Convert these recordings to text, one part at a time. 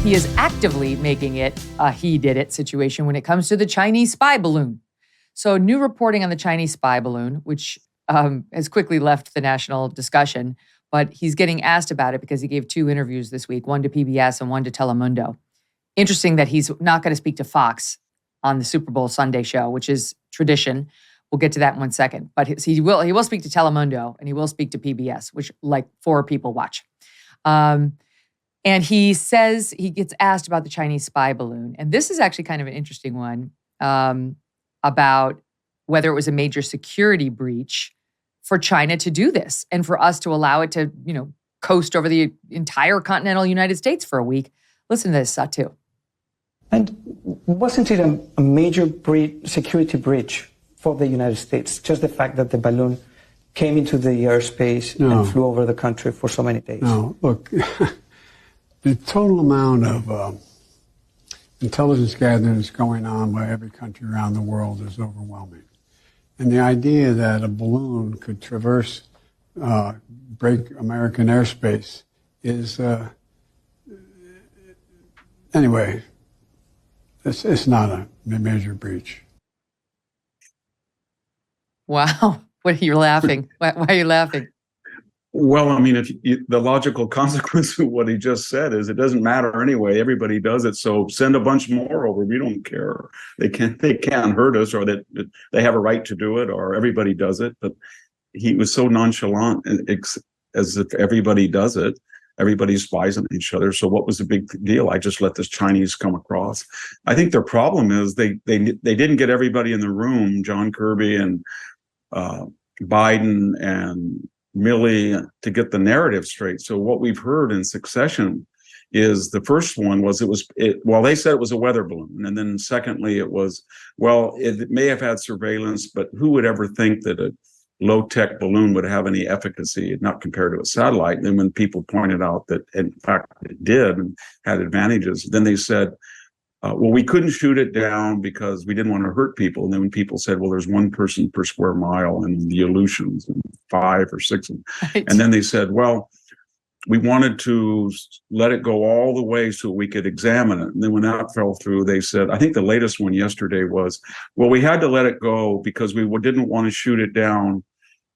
he is actively making it a he did it situation when it comes to the Chinese spy balloon. So new reporting on the Chinese spy balloon, which has quickly left the national discussion, but he's getting asked about it because he gave 2 interviews this week, one to PBS and one to Telemundo. Interesting that he's not going to speak to Fox on the Super Bowl Sunday show, which is tradition. We'll get to that in 1 second. But he will speak to Telemundo and he will speak to PBS, which like 4 people watch. And he says, he gets asked about the Chinese spy balloon. And this is actually kind of an interesting one about whether it was a major security breach for China to do this and for us to allow it to, coast over the entire continental United States for a week. Listen to this, Satu. And wasn't it a major security breach for the United States? Just the fact that the balloon came into the airspace and flew over the country for so many days? No, look, the total amount of intelligence gathering that's going on by every country around the world is overwhelming. And the idea that a balloon could traverse, break American airspace is, anyway, it's not a major breach. Wow. What are you laughing? Why are you laughing? Well, I mean, the logical consequence of what he just said is it doesn't matter anyway. Everybody does it, so send a bunch more over. We don't care. They can't hurt us, or that they have a right to do it, or everybody does it. But he was so nonchalant, as if everybody does it. Everybody spies on each other. So what was the big deal? I just let this Chinese come across. I think their problem is they didn't get everybody in the room, John Kirby and Biden and Milley, to get the narrative straight. So what we've heard in succession is the first one was they said it was a weather balloon. And then secondly, it was, it may have had surveillance, but who would ever think that a low-tech balloon would have any efficacy, not compared to a satellite? And then when people pointed out that, in fact, it did and had advantages, then they said, we couldn't shoot it down because we didn't want to hurt people. And then when people said, there's 1 person per square mile and the Aleutians, and 5 or 6. Right. And then they said, we wanted to let it go all the way so we could examine it. And then when that fell through, they said, I think the latest one yesterday was, we had to let it go because we didn't want to shoot it down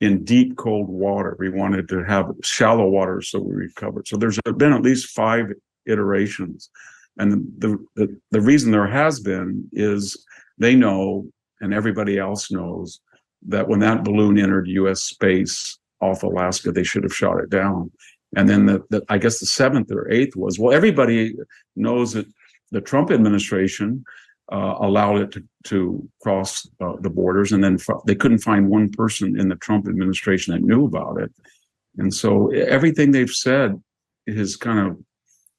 in deep, cold water. We wanted to have shallow water so we recovered. So there's been at least 5 iterations. And the reason there has been is they know, and everybody else knows, that when that balloon entered U.S. space off Alaska, they should have shot it down. And then I guess the 7th or 8th was, everybody knows that the Trump administration allowed it to cross the borders, and then they couldn't find 1 person in the Trump administration that knew about it. And so everything they've said has kind of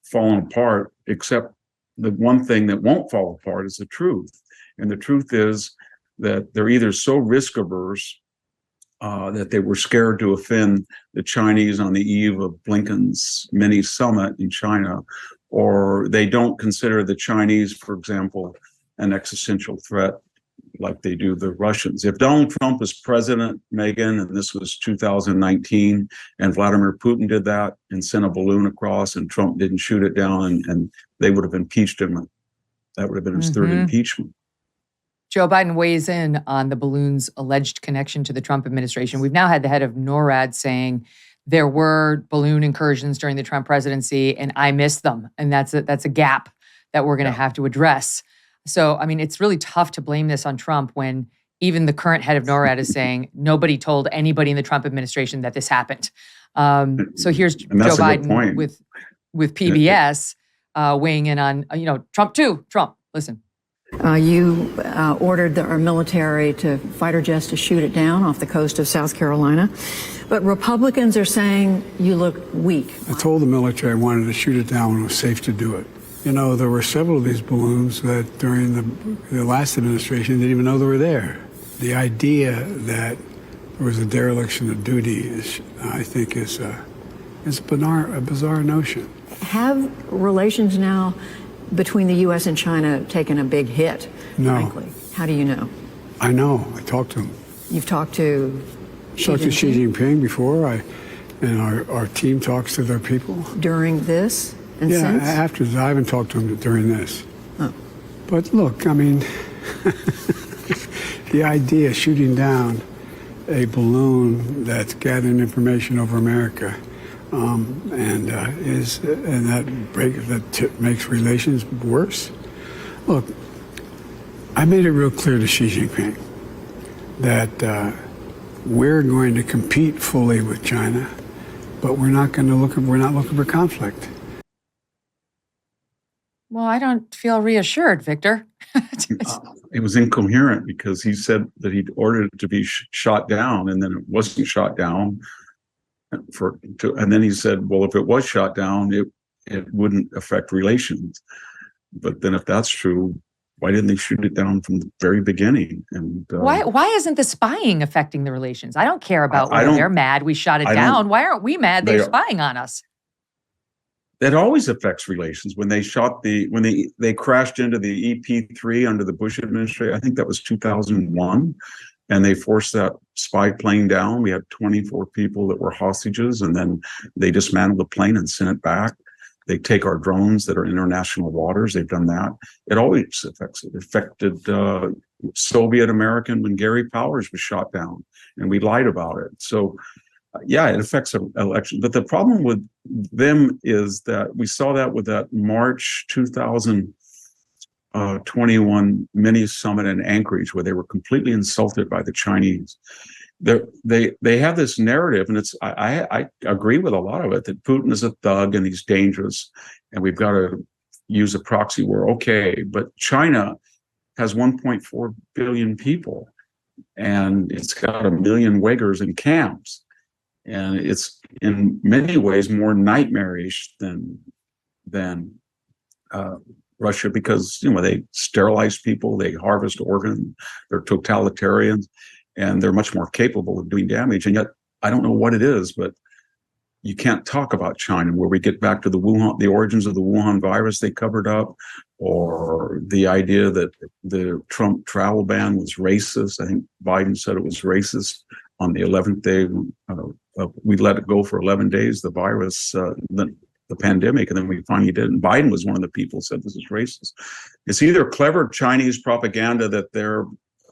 fallen apart, except the one thing that won't fall apart is the truth. And the truth is that they're either so risk averse that they were scared to offend the Chinese on the eve of Blinken's mini summit in China, or they don't consider the Chinese, for example, an existential threat like they do the Russians. If Donald Trump was president, Megyn, and this was 2019, and Vladimir Putin did that and sent a balloon across and Trump didn't shoot it down, and they would have impeached him. That would have been his 3rd impeachment. Joe Biden weighs in on the balloon's alleged connection to the Trump administration. We've now had the head of NORAD saying there were balloon incursions during the Trump presidency and I missed them. And that's a gap that we're going to have to address. So, I mean, it's really tough to blame this on Trump when even the current head of NORAD is saying nobody told anybody in the Trump administration that this happened. So here's Joe Biden with PBS weighing in on, Trump too. Trump, listen. You ordered our military to fighter jets to shoot it down off the coast of South Carolina. But Republicans are saying you look weak. I told the military I wanted to shoot it down when it was safe to do it. There were several of these balloons that during the last administration didn't even know they were there. The idea that there was a dereliction of duty I think is a bizarre notion. Have relations now between the U.S. and China taken a big hit, frankly? How do you know? I know. I talked to him. You've talked to Xi Jinping before, and our team talks to their people. During this And Yeah, since? after I haven't talked to him during this. Oh. But look, I mean, the idea of shooting down a balloon that's gathering information over America and that makes relations worse. Look, I made it real clear to Xi Jinping that we're going to compete fully with China, but we're not looking for conflict. Well, I don't feel reassured, Victor. It was incoherent because he said that he'd ordered it to be shot down, and then it wasn't shot down. And then he said, well, if it was shot down, it wouldn't affect relations. But then if that's true, why didn't they shoot it down from the very beginning? And why isn't the spying affecting the relations? I don't care about whether they're mad we shot it down. Why aren't we mad they're spying on us? That always affects relations. When they crashed into the EP-3 under the Bush administration, I think that was 2001, and they forced that spy plane down. We had 24 people that were hostages, and then they dismantled the plane and sent it back. They take our drones that are international waters. They've done that. It always affects it. It affected Soviet American when Gary Powers was shot down, and we lied about it. So, yeah, it affects election. But the problem with them is that we saw that with that March 2021 mini summit in Anchorage, where they were completely insulted by the Chinese. They have this narrative, and I agree with a lot of it, that Putin is a thug and he's dangerous, and we've got to use a proxy war. Okay, but China has 1.4 billion people, and it's got 1 million Uyghurs in camps. And it's in many ways more nightmarish than Russia, because they sterilize people, they harvest organs, they're totalitarians, and they're much more capable of doing damage. And yet, I don't know what it is, but you can't talk about China, where we get back to the origins of the Wuhan virus they covered up, or the idea that the Trump travel ban was racist. I think Biden said it was racist on the 11th day. We let it go for 11 days, the virus, the pandemic, and then we finally did. And Biden was one of the people who said this is racist. It's either clever Chinese propaganda that they're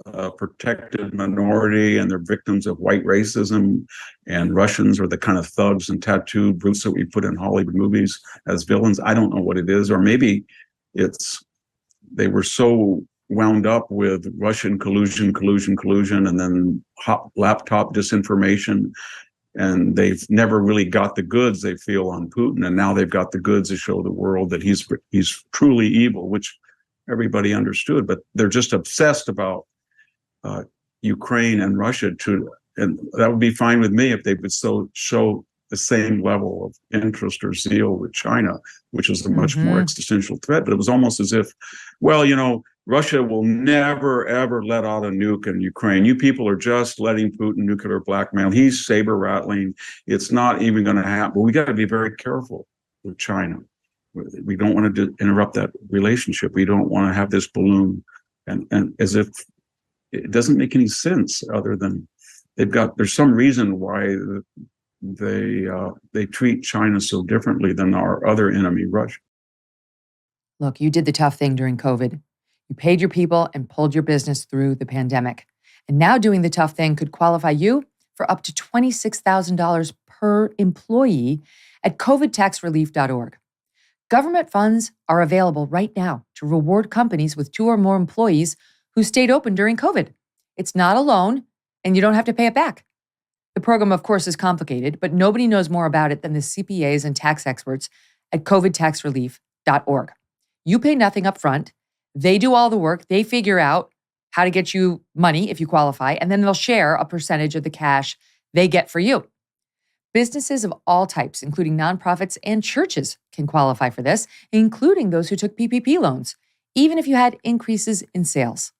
a protected minority and they're victims of white racism, and Russians are the kind of thugs and tattooed brutes that we put in Hollywood movies as villains. I don't know what it is. Or maybe they were so wound up with Russian collusion, and then laptop disinformation, and they've never really got the goods, they feel, on Putin, and now they've got the goods to show the world that he's truly evil, which everybody understood. But they're just obsessed about Ukraine and Russia, and that would be fine with me if they would show the same level of interest or zeal with China, which is a much more existential threat. But it was almost as if, Russia will never, ever let out a nuke in Ukraine. You people are just letting Putin nuclear blackmail. He's saber rattling. It's not even going to happen. But we got to be very careful with China. We don't want to interrupt that relationship. We don't want to have this balloon, and as if it doesn't make any sense, other than there's some reason why they treat China so differently than our other enemy, Russia. Look, you did the tough thing during COVID. You paid your people and pulled your business through the pandemic. And now doing the tough thing could qualify you for up to $26,000 per employee at covidtaxrelief.org. Government funds are available right now to reward companies with 2 or more employees who stayed open during COVID. It's not a loan, and you don't have to pay it back. The program, of course, is complicated, but nobody knows more about it than the CPAs and tax experts at covidtaxrelief.org. You pay nothing up front. They do all the work. They figure out how to get you money if you qualify, and then they'll share a percentage of the cash they get for you. Businesses of all types, including nonprofits and churches, can qualify for this, including those who took PPP loans, even if you had increases in sales.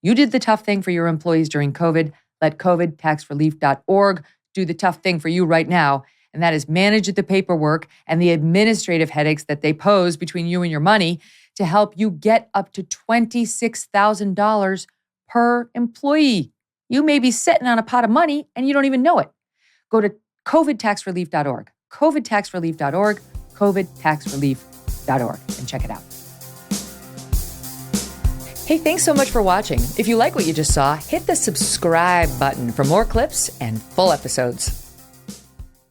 You did the tough thing for your employees during COVID. Let covidtaxrelief.org do the tough thing for you right now, and that is manage the paperwork and the administrative headaches that they pose between you and your money to help you get up to $26,000 per employee. You may be sitting on a pot of money and you don't even know it. Go to covidtaxrelief.org, covidtaxrelief.org, covidtaxrelief.org and check it out. Hey, thanks so much for watching. If you like what you just saw, hit the subscribe button for more clips and full episodes.